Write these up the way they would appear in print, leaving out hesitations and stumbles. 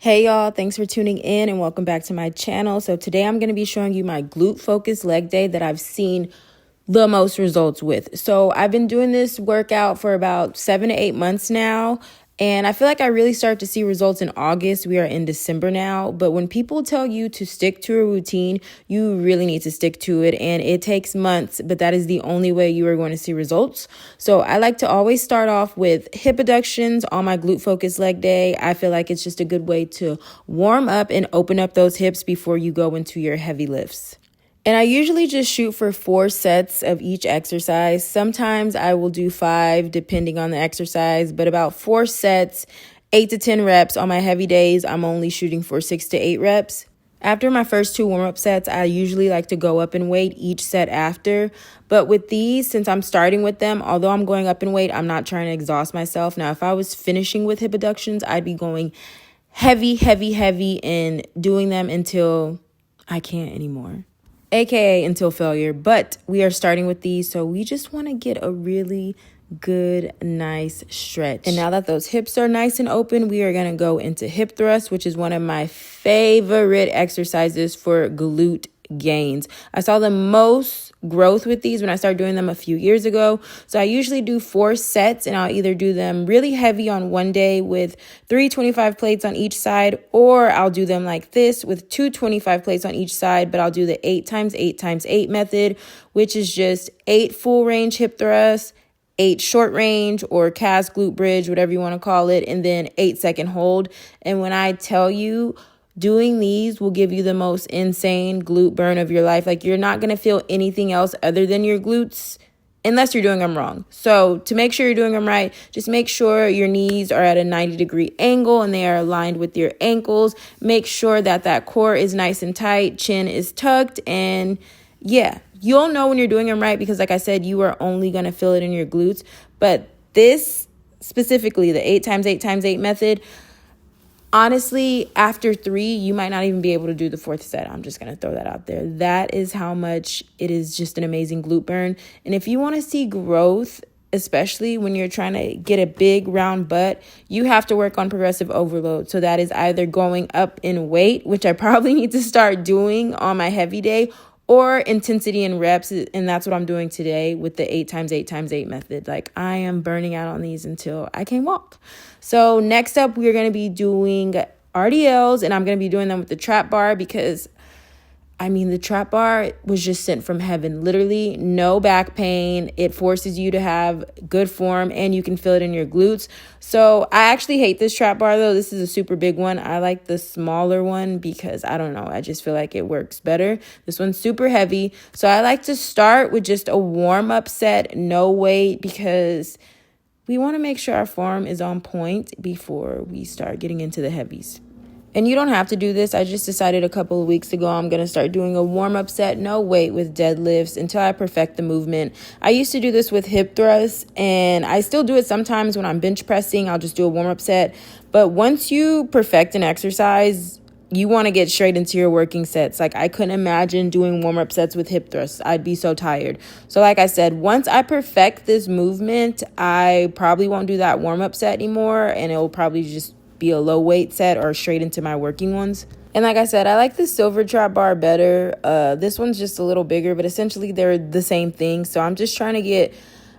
Hey y'all, thanks for tuning in and welcome back to my channel. So today I'm going to be showing you my glute focused leg day that I've seen the most results with. So I've been doing this workout for about 7 to 8 months now, and I feel like I really start to see results in August. We are in December now, but when people tell you to stick to a routine, you really need to stick to it, and it takes months, but that is the only way you are going to see results. So I like to always start off with hip abductions on my glute focused leg day. I feel like it's just a good way to warm up and open up those hips before you go into your heavy lifts. And I usually just shoot for 4 sets of each exercise. Sometimes I will do 5 depending on the exercise, but about 4 sets, 8 to 10 reps. On my heavy days, I'm only shooting for 6 to 8 reps. After my first 2 warm-up sets, I usually like to go up in weight each set after. But with these, since I'm starting with them, although I'm going up in weight, I'm not trying to exhaust myself. Now, if I was finishing with hip abductions, I'd be going heavy, and doing them until I can't anymore, aka until failure. But we are starting with these, so we just want to get a really good, nice stretch. And now that those hips are nice and open, we are going to go into hip thrust, which is one of my favorite exercises for glute gains. I saw the most growth with these when I started doing them a few years ago. So I usually do 4 sets, and I'll either do them really heavy on one day with 3 25 plates on each side, or I'll do them like this with 2 25 plates on each side, but I'll do the 8x8x8 method, which is just 8 full range hip thrusts, 8 short range or calves glute bridge, whatever you want to call it, and then 8-second hold. And when I tell you, doing these will give you the most insane glute burn of your life. Like, you're not going to feel anything else other than your glutes unless you're doing them wrong. So to make sure you're doing them right, just make sure your knees are at a 90-degree angle and they are aligned with your ankles. Make sure that that core is nice and tight, chin is tucked, and yeah, you'll know when you're doing them right because, like I said, you are only going to feel it in your glutes. But this specifically, the 8x8x8 method, honestly, after 3, you might not even be able to do the 4th set. I'm just going to throw that out there. That is how much it is just an amazing glute burn. And if you want to see growth, especially when you're trying to get a big round butt, you have to work on progressive overload. So that is either going up in weight, which I probably need to start doing on my heavy day, or intensity and reps, and that's what I'm doing today with the 8x8x8 method. Like, I am burning out on these until I can't walk. So next up, we're going to be doing RDLs, and I'm going to be doing them with the trap bar because, I mean, the trap bar was just sent from heaven. Literally no back pain. It forces you to have good form, and you can feel it in your glutes. So I actually hate this trap bar, though. This is a super big one. I like the smaller one because, I don't know, I just feel like it works better. This one's super heavy. So I like to start with just a warm-up set, no weight, because we want to make sure our form is on point before we start getting into the heavies. And you don't have to do this. I just decided a couple of weeks ago I'm going to start doing a warm-up set, no weight, with deadlifts until I perfect the movement. I used to do this with hip thrusts, and I still do it sometimes when I'm bench pressing. I'll just do a warm-up set. But once you perfect an exercise, you want to get straight into your working sets. Like, I couldn't imagine doing warm-up sets with hip thrusts. I'd be so tired. So like I said, once I perfect this movement, I probably won't do that warm-up set anymore, and it will probably just be a low weight set or straight into my working ones. And like I said, I like the silver trap bar better. This one's just a little bigger, but essentially they're the same thing. So I'm just trying to get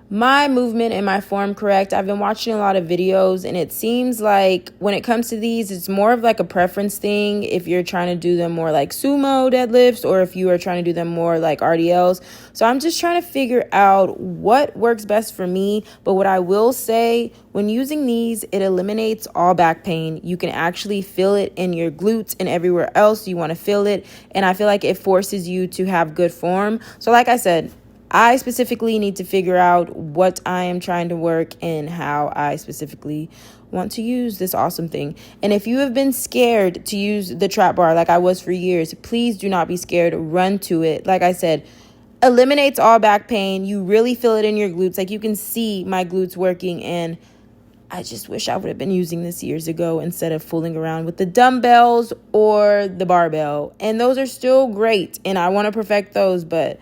my movement and my form correct. I've been watching a lot of videos, and it seems like when it comes to these, it's more of like a preference thing if you're trying to do them more like sumo deadlifts or if you are trying to do them more like RDLs. So I'm just trying to figure out what works best for me. But what I will say, when using these, it eliminates all back pain. You can actually feel it in your glutes and everywhere else you want to feel it. And I feel like it forces you to have good form. So like I said, I specifically need to figure out what I am trying to work and how I specifically want to use this awesome thing. And if you have been scared to use the trap bar like I was for years, please do not be scared. Run to it. Like I said, eliminates all back pain. You really feel it in your glutes. Like, you can see my glutes working, and I just wish I would have been using this years ago instead of fooling around with the dumbbells or the barbell. And those are still great, and I want to perfect those, but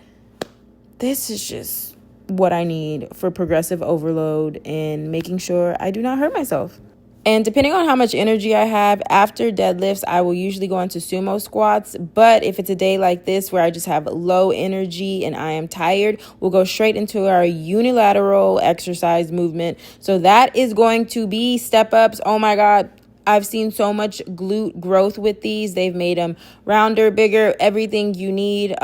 this is just what I need for progressive overload and making sure I do not hurt myself. And depending on how much energy I have after deadlifts, I will usually go into sumo squats. But if it's a day like this where I just have low energy and I am tired, we'll go straight into our unilateral exercise movement. So that is going to be step ups. Oh my God. I've seen so much glute growth with these. They've made them rounder, bigger, everything you need.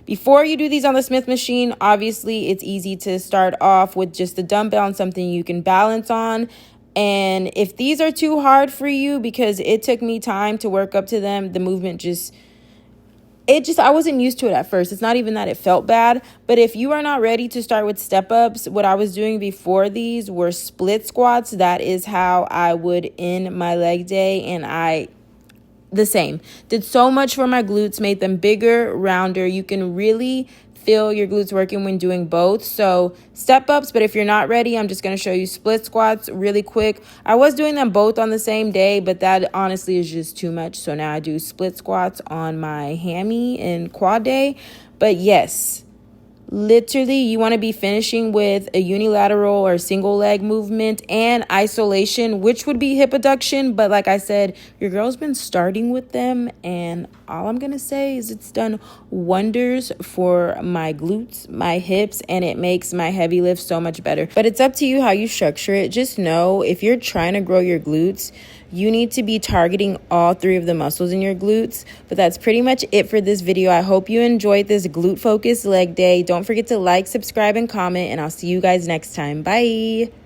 Before you do these on the Smith machine, obviously it's easy to start off with just a dumbbell and something you can balance on. And if these are too hard for you, because it took me time to work up to them, the movement I wasn't used to it at first. It's not even that it felt bad, but if you are not ready to start with step ups, what I was doing before these were split squats. That is how I would end my leg day. And the same. Did so much for my glutes, made them bigger, rounder. You can really feel your glutes working when doing both. So step ups, but if you're not ready, I'm just going to show you split squats really quick. I was doing them both on the same day, but that honestly is just too much. So now I do split squats on my hammy and quad day. But yes, literally, you want to be finishing with a unilateral or single leg movement and isolation, which would be hip abduction. But like I said, your girl's been starting with them, and all I'm going to say is it's done wonders for my glutes, my hips, and it makes my heavy lifts so much better. But it's up to you how you structure it. Just know if you're trying to grow your glutes, you need to be targeting all three of the muscles in your glutes. But that's pretty much it for this video. I hope you enjoyed this glute focused leg day. Don't forget to like, subscribe, and comment, and I'll see you guys next time. Bye.